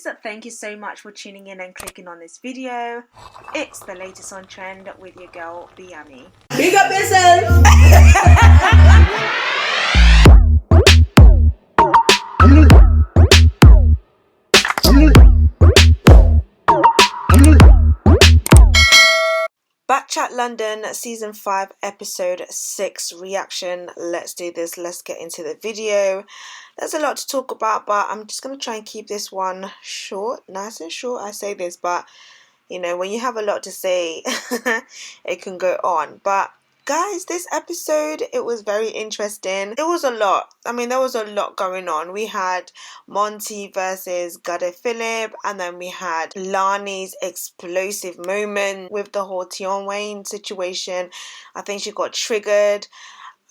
guys, thank you so much for tuning in and clicking on this video. It's the latest on trend with your girl Biami. Big up yourself. Bkchatldn season 5 episode 6 reaction. Let's do this. Let's get into the video. There's a lot to talk about, but I'm just going to try and keep this one short, nice and short. I say this, but you know, when you have a lot to say, it can go on. But guys, this episode, it was very interesting. It was a lot. I mean, there was a lot going on. We had Monty versus Guh Deh Phillip, and then we had Lani's explosive moment with the whole Tion situation. I think she got triggered.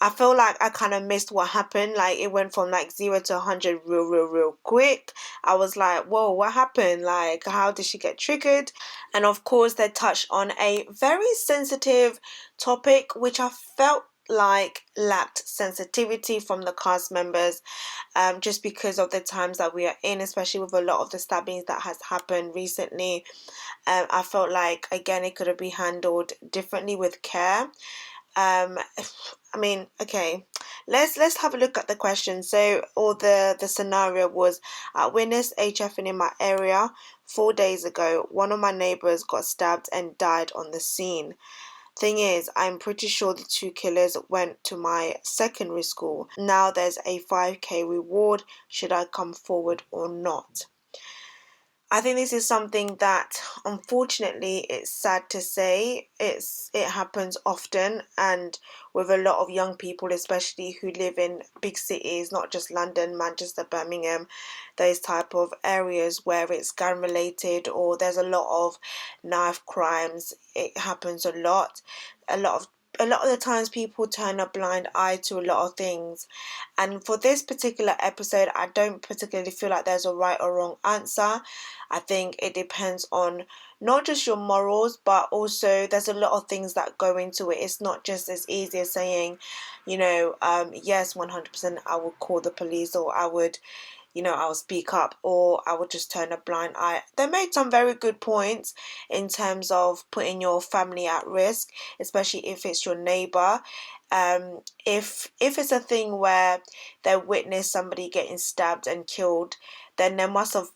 I feel like I kind of missed what happened. Like, it went from like 0 to 100 real quick. I was like, whoa, what happened? Like, how did she get triggered? And of course, they touched on a very sensitive topic, which I felt like lacked sensitivity from the cast members, just because of the times that we are in, especially with a lot of the stabbings that has happened recently. I felt like, again, it could have been handled differently with care. I mean, okay, let's have a look at the question. So, or the scenario was, I witnessed HFing in my area 4 days ago. One of my neighbors got stabbed and died on the scene. Thing is, I'm pretty sure the two killers went to my secondary school. Now there's a 5k reward. Should I come forward or not? I think this is something that, unfortunately, it's sad to say, it happens often, and with a lot of young people, especially who live in big cities, not just London, Manchester, Birmingham, those type of areas where it's gang related or there's a lot of knife crimes. It happens a lot. A lot of the times people turn a blind eye to a lot of things, and for this particular episode, I don't particularly feel like there's a right or wrong answer. I think it depends on not just your morals, but also there's a lot of things that go into it. It's not just as easy as saying, you know, yes, 100% I would call the police, or I would, you know, I'll speak up, or I would just turn a blind eye. They made some very good points in terms of putting your family at risk, especially if it's your neighbor. If it's a thing where they witness somebody getting stabbed and killed, then they must have,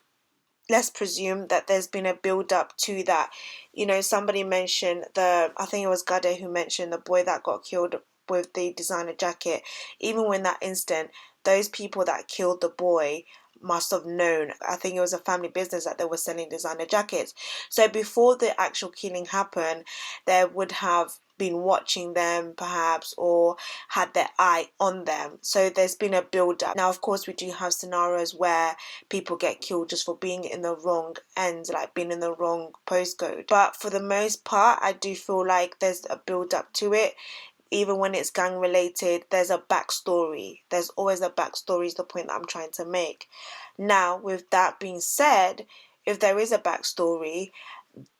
let's presume that there's been a build up to that. You know, somebody mentioned I think it was Guh Deh who mentioned the boy that got killed with the designer jacket. Even when that instant, those people that killed the boy must have known. I think it was a family business that they were selling designer jackets. So before the actual killing happened, they would have been watching them perhaps, or had their eye on them. So there's been a build up. Now, of course, we do have scenarios where people get killed just for being in the wrong end, like being in the wrong postcode. But for the most part, I do feel like there's a build up to it. Even when it's gang related, there's a backstory. There's always a backstory, is the point that I'm trying to make. Now, with that being said, if there is a backstory,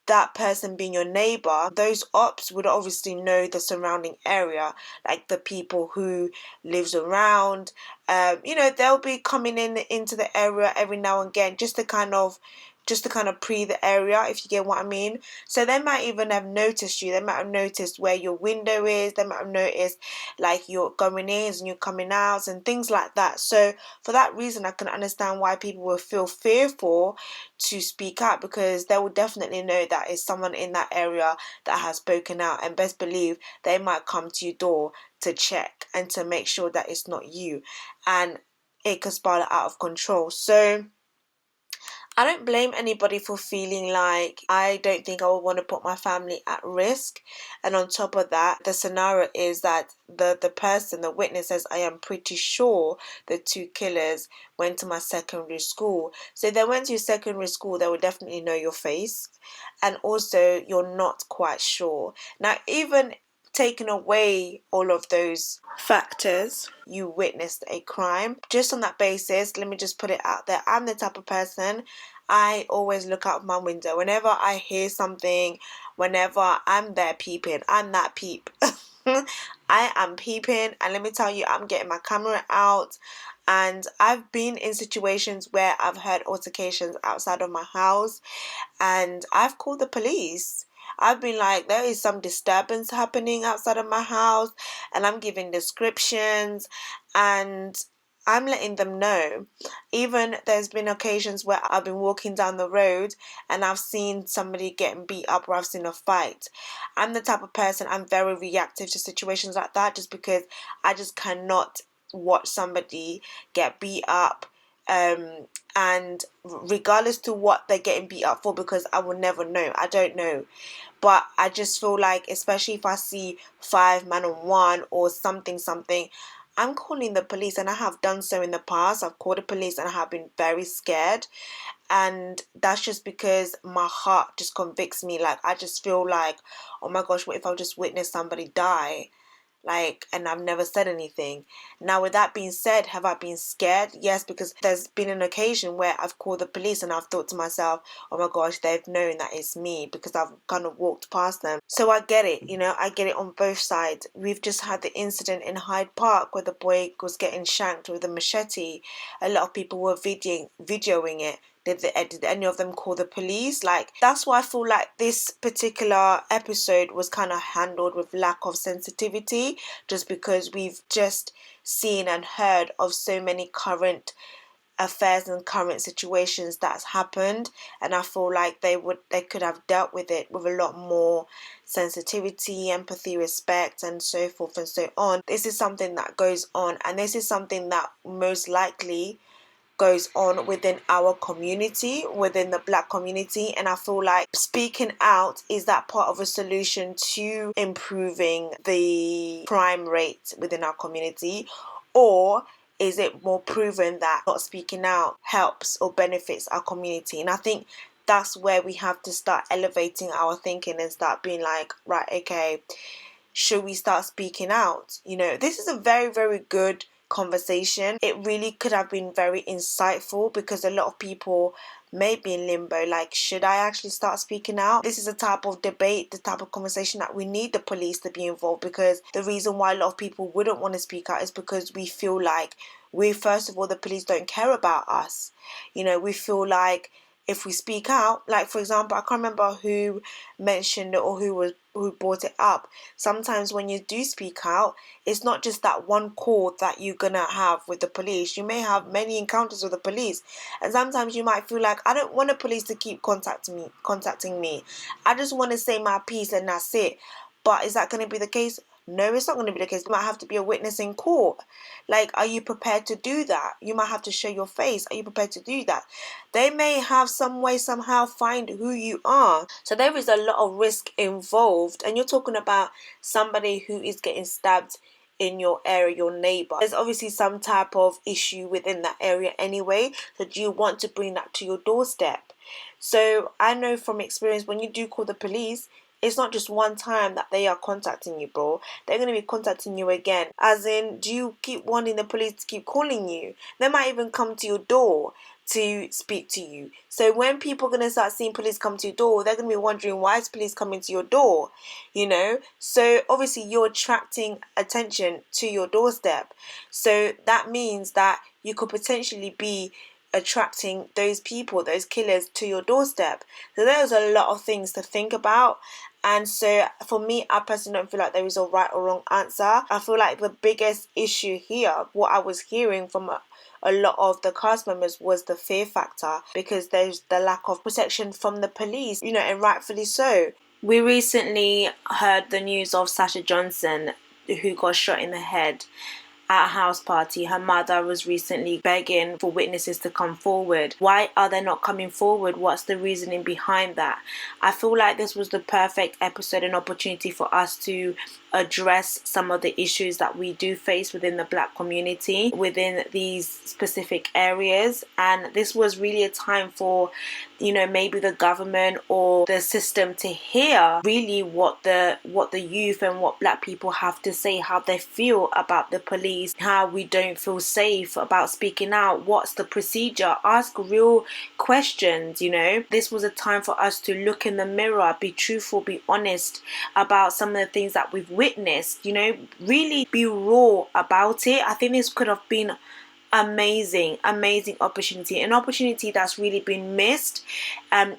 that person being your neighbor, those ops would obviously know the surrounding area, like the people who lives around. You know, they'll be coming into the area every now and again, just to kind of pre the area, if you get what I mean. So they might even have noticed you. They might have noticed where your window is. They might have noticed like you're going in and you're coming out and things like that. So for that reason, I can understand why people will feel fearful to speak out, because they will definitely know that it's someone in that area that has spoken out, and best believe they might come to your door to check and to make sure that it's not you, and it could spiral out of control. So I don't blame anybody for feeling like, I don't think I would want to put my family at risk. And on top of that, the scenario is that the person, the witness, says, I am pretty sure the two killers went to my secondary school. So if they went to your secondary school, they would definitely know your face. And also, you're not quite sure. Now, even taking away all of those factors, you witnessed a crime. Just on that basis, let me just put it out there, I'm the type of person, I always look out my window. Whenever I hear something, whenever I'm there peeping, I'm that peep. I am peeping, and let me tell you, I'm getting my camera out. And I've been in situations where I've heard altercations outside of my house, and I've called the police. I've been like, there is some disturbance happening outside of my house, and I'm giving descriptions, and I'm letting them know. Even there's been occasions where I've been walking down the road and I've seen somebody getting beat up, or I've seen a fight. I'm the type of person, I'm very reactive to situations like that, just because I just cannot watch somebody get beat up, and regardless to what they're getting beat up for, because I will never know. I don't know. But I just feel like, especially if I see 5 man on one or something, I'm calling the police, and I have done so in the past. I've called the police and I have been very scared, and that's just because my heart just convicts me. Like, I just feel like, oh my gosh, what if I just witnessed somebody die? Like, and I've never said anything. Now, with that being said, have I been scared? Yes, because there's been an occasion where I've called the police and I've thought to myself, oh my gosh, they've known that it's me, because I've kind of walked past them. So I get it, I get it on both sides. We've just had the incident in Hyde Park where the boy was getting shanked with a machete. A lot of people were videoing it. Did any of them call the police? Like, that's why I feel like this particular episode was kind of handled with lack of sensitivity, just because we've just seen and heard of so many current affairs and current situations that's happened, and I feel like they could have dealt with it with a lot more sensitivity, empathy, respect, and so forth and so on. This is something that goes on, and this is something that most likely goes on within our community, within the Black community, and I feel like speaking out is that part of a solution to improving the crime rate within our community, or is it more proven that not speaking out helps or benefits our community? And I think that's where we have to start elevating our thinking and start being like, right, okay, should we start speaking out? This is a very, very good conversation. It really could have been very insightful, because a lot of people may be in limbo, like, should I actually start speaking out? This is a type of debate, the type of conversation that we need the police to be involved, because the reason why a lot of people wouldn't want to speak out is because we feel like first of all, the police don't care about us. We feel like if we speak out, like, for example, I can't remember who mentioned it or who brought it up. Sometimes when you do speak out, it's not just that one call that you're gonna have with the police. You may have many encounters with the police, and sometimes you might feel like, I don't want the police to keep contacting me. I just want to say my piece and that's it. But is that going to be the case? No, it's not going to be the case. You might have to be a witness in court. Like, are you prepared to do that? You might have to show your face. Are you prepared to do that? They may have some way, somehow find who you are. So there is a lot of risk involved. And you're talking about somebody who is getting stabbed in your area, your neighbor. There's obviously some type of issue within that area anyway. So do you want to bring that to your doorstep? So I know from experience, when you do call the police, it's not just one time that they are contacting you, bro. They're going to be contacting you again. As in, do you keep wanting the police to keep calling you? They might even come to your door to speak to you. So when people are going to start seeing police come to your door, they're going to be wondering, why is police coming to your door? So obviously you're attracting attention to your doorstep. So that means that you could potentially be attracting those people, those killers, to your doorstep. So there's a lot of things to think about. And so for me, I personally don't feel like there is a right or wrong answer. I feel like the biggest issue here, what I was hearing from a lot of the cast members, was the fear factor, because there's the lack of protection from the police, and rightfully so. We recently heard the news of Sasha Johnson, who got shot in the head at a house party. Her mother was recently begging for witnesses to come forward. Why are they not coming forward? What's the reasoning behind that? I feel like this was the perfect episode and opportunity for us to address some of the issues that we do face within the Black community, within these specific areas. And this was really a time for, maybe the government or the system to hear really what the youth and what Black people have to say, how they feel about the police police, how we don't feel safe about speaking out. What's the procedure? Ask real questions, you know. This was a time for us to look in the mirror, be truthful, be honest about some of the things that we've witnessed, you know, really be raw about it. I think this could have been amazing opportunity, an opportunity that's really been missed.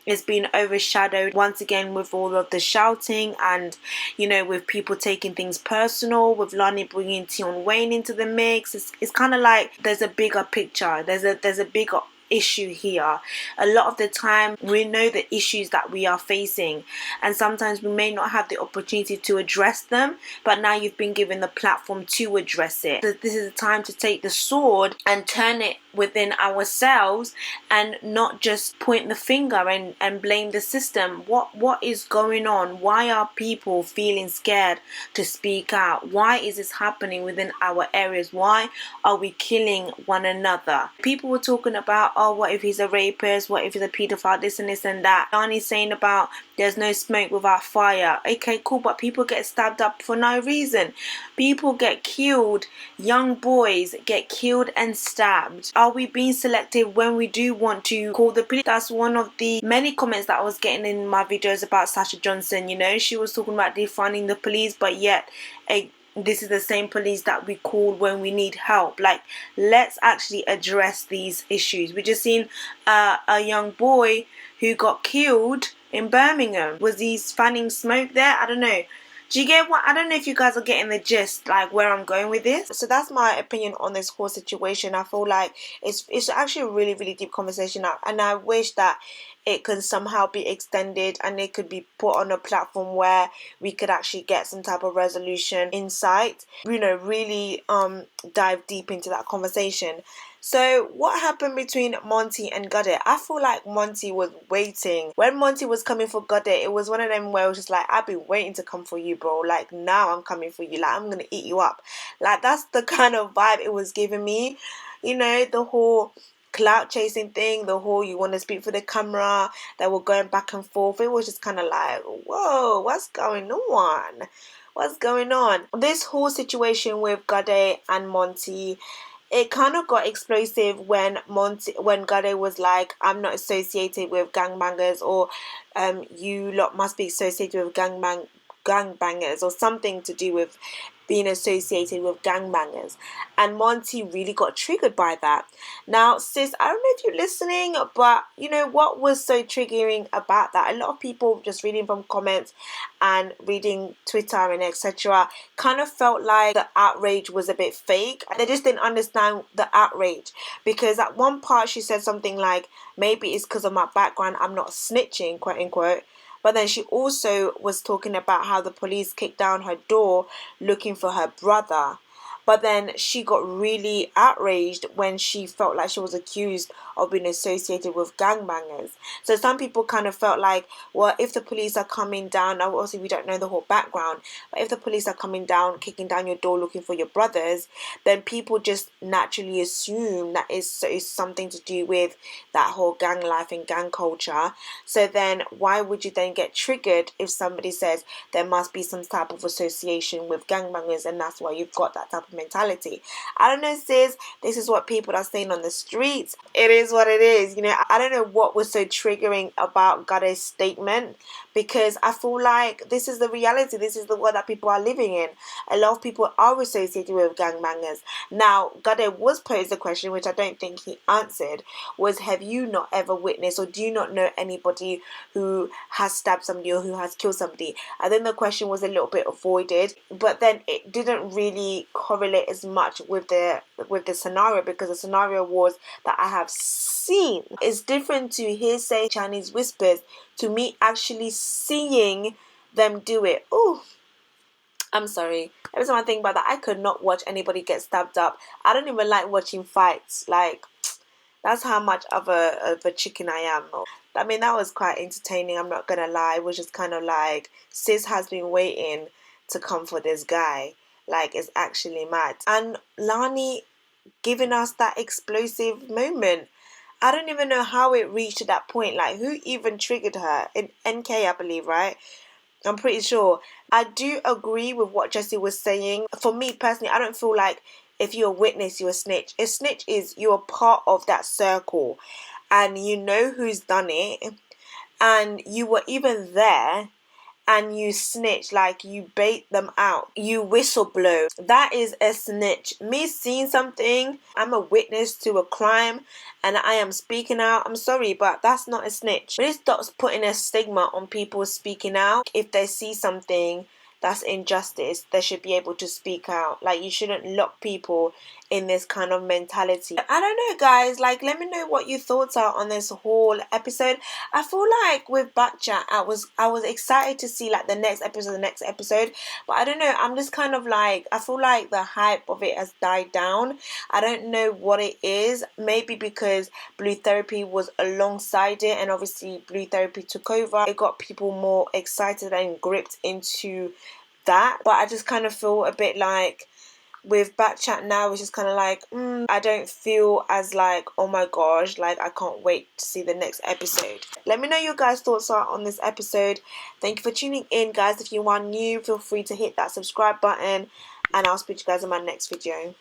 It's been overshadowed once again with all of the shouting and, you know, with people taking things personal, with Lani bringing Tion into the mix. It's kind of like there's a bigger picture, there's a bigger issue here. A lot of the time we know the issues that we are facing, and sometimes we may not have the opportunity to address them, but now you've been given the platform to address it. So this is a time to take the sword and turn it within ourselves and not just point the finger and blame the system. What is going on? Why are people feeling scared to speak out? Why is this happening within our areas? Why are we killing one another? People were talking about, oh, what if he's a rapist? What if he's a pedophile? This and that. Lani's saying about there's no smoke without fire. Okay, cool, but people get stabbed up for no reason. People get killed. Young boys get killed and stabbed. Are we being selective when we do want to call the police? That's one of the many comments that I was getting in my videos about Sasha Johnson. You know, she was talking about defunding the police, but yet this is the same police that we call when we need help. Like, let's actually address these issues. We just seen a young boy who got killed in Birmingham. Was he fanning smoke there? I don't know. Do you get what? I don't know if you guys are getting the gist, like where I'm going with this. So that's my opinion on this whole situation. I feel like it's actually a really, really deep conversation, and I wish that it could somehow be extended and it could be put on a platform where we could actually get some type of resolution in sight. You know, really dive deep into that conversation. So what happened between Monty and Guh Deh? I feel like Monty was waiting. When Monty was coming for Guh Deh, it was one of them where it was just like, I've been waiting to come for you, bro. Like, now I'm coming for you. Like, I'm going to eat you up. Like, that's the kind of vibe it was giving me. You know, the whole clout chasing thing, the whole you want to speak for the camera, that were going back and forth. It was just kind of like, whoa, what's going on? What's going on? This whole situation with Guh Deh and Monty, it kind of got explosive when Guh Deh was like, I'm not associated with gangbangers, or you lot must be associated with gangbangers, or something to do with being associated with gangbangers. And Monty really got triggered by that. Now, sis, I don't know if you're listening, but you know what was so triggering about that? A lot of people, just reading from comments and reading Twitter and etc., kind of felt like the outrage was a bit fake. They just didn't understand the outrage, because at one part she said something like, maybe it's because of my background, I'm not snitching, quote unquote. But then she also was talking about how the police kicked down her door looking for her brother. But then she got really outraged when she felt like she was accused of being associated with gangbangers. So some people kind of felt like, well, if the police are coming down, now obviously we don't know the whole background, but if the police are coming down, kicking down your door looking for your brothers, then people just naturally assume that it's something to do with that whole gang life and gang culture. So then why would you then get triggered if somebody says there must be some type of association with gangbangers, and that's why you've got that type of mentality? I don't know, sis, this is what people are saying on the streets. It is what it is. You know, I don't know what was so triggering about Guh Deh's statement, because I feel like this is the reality. This is the world that people are living in. A lot of people are associated with gangbangers. Now, Guh Deh was posed a question, which I don't think he answered, was, have you not ever witnessed, or do you not know anybody who has stabbed somebody or who has killed somebody? I think the question was a little bit avoided, but then it didn't really correlate as much with the scenario, because the scenario was that I have seen. It's different to hearsay, Chinese whispers, to me actually seeing them do it. Oh, I'm sorry. Every time I think about that, I could not watch anybody get stabbed up. I don't even like watching fights. Like, that's how much of a chicken I am. I mean, that was quite entertaining, I'm not gonna lie. It was just kind of like, sis has been waiting to come for this guy. Like, it's actually mad. And Lani giving us that explosive moment. I don't even know how it reached to that point. Like, who even triggered her? In NK, I believe, right? I'm pretty sure. I do agree with what Jessie was saying. For me personally, I don't feel like if you're a witness, you're a snitch. A snitch is you're part of that circle and you know who's done it and you were even there and you snitch, like you bait them out, you whistleblow. That is a snitch. Me seeing something, I'm a witness to a crime and I am speaking out. I'm sorry, but that's not a snitch. When it stops putting a stigma on people speaking out, if they see something that's injustice, they should be able to speak out. Like, you shouldn't lock people in this kind of mentality. I don't know, guys, like, let me know what your thoughts are on this whole episode. I feel like with Bkchat, I was excited to see like the next episode, but I don't know, I'm just kind of like, I feel like the hype of it has died down. I don't know what it is. Maybe because Blue Therapy was alongside it and obviously Blue Therapy took over, it got people more excited and gripped into that. But I just kind of feel a bit like with Bkchat now, it's just kind of like, I don't feel as like, oh my gosh, like I can't wait to see the next episode. Let me know your guys' thoughts are on this episode. Thank you for tuning in, guys. If you are new, feel free to hit that subscribe button and I'll speak to you guys in my next video.